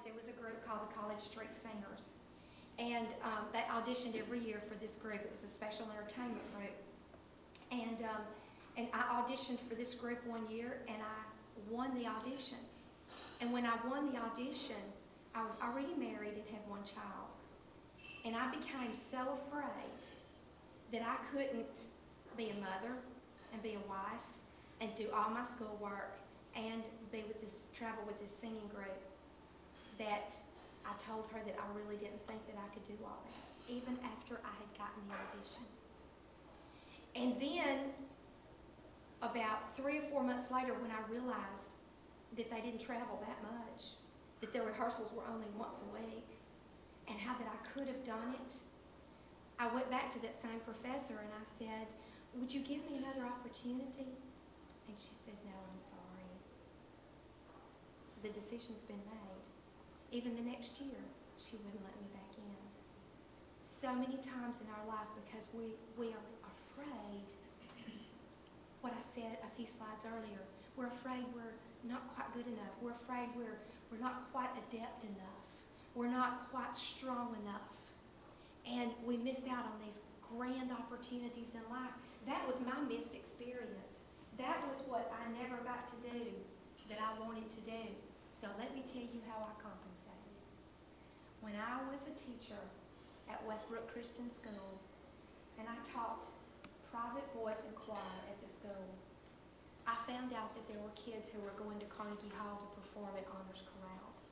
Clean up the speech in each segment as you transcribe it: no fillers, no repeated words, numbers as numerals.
there was a group called the College Street Singers. And they auditioned every year for this group. It was a special entertainment group. And I auditioned for this group one year, and I won the audition. And when I won the audition, I was already married and had one child. And I became so afraid that I couldn't be a mother and be a wife and do all my schoolwork and travel with this singing group, that I told her that I really didn't think that I could do all that, even after I had gotten the audition. And then, about 3 or 4 months later, when I realized that they didn't travel that much, that their rehearsals were only once a week, and how that I could have done it, I went back to that same professor and I said, "Would you give me another opportunity?" And she said, "No, I'm sorry. The decision's been made." Even the next year, she wouldn't let me back in. So many times in our life, because we are afraid, what I said a few slides earlier, we're afraid we're not quite good enough. We're afraid we're not quite adept enough. We're not quite strong enough. And we miss out on these grand opportunities in life. That was my missed experience. That was what I never got to do that I wanted to do. So let me tell you how I compensated. When I was a teacher at Westbrook Christian School, and I taught private voice and choir at the school, I found out that there were kids who were going to Carnegie Hall to perform at honors chorales.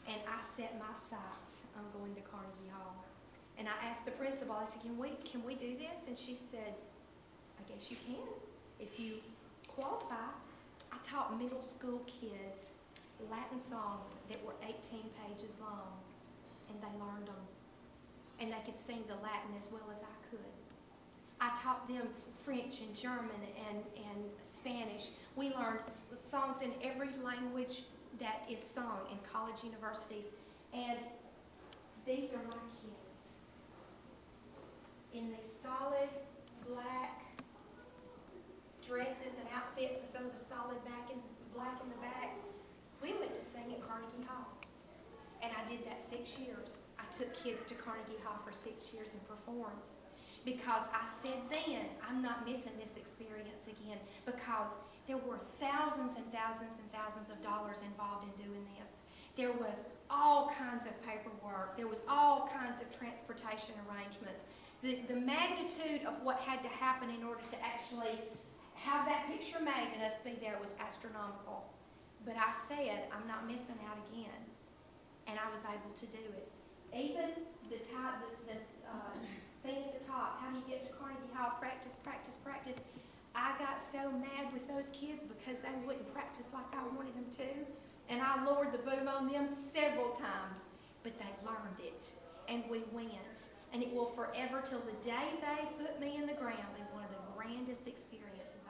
And I set my sights on going to Carnegie Hall. And I asked the principal, I said, can we do this? And she said, "I guess you can, if you qualify." I taught middle school kids Latin songs that were 18 pages long, and they learned them. And they could sing the Latin as well as I could. I taught them French and German and Spanish. We learned songs in every language that is sung in college universities. And these are my kids. In these solid black dresses and outfits and some of the solid black in the back. We went to sing at Carnegie Hall. And I did that 6 years. I took kids to Carnegie Hall for 6 years and performed. Because I said then, I'm not missing this experience again, because there were thousands and thousands and thousands of dollars involved in doing this. There was all kinds of paperwork. There was all kinds of transportation arrangements. The magnitude of what had to happen in order to actually have that picture made and us be there was astronomical. But I said, I'm not missing out again. And I was able to do it. Even the thing at the top, how do you get to Carnegie Hall? Practice, practice, practice. I got so mad with those kids because they wouldn't practice like I wanted them to. And I lowered the boom on them several times. But they learned it. And we went. And it will forever, till the day they put me in the ground, be one of the grandest experiences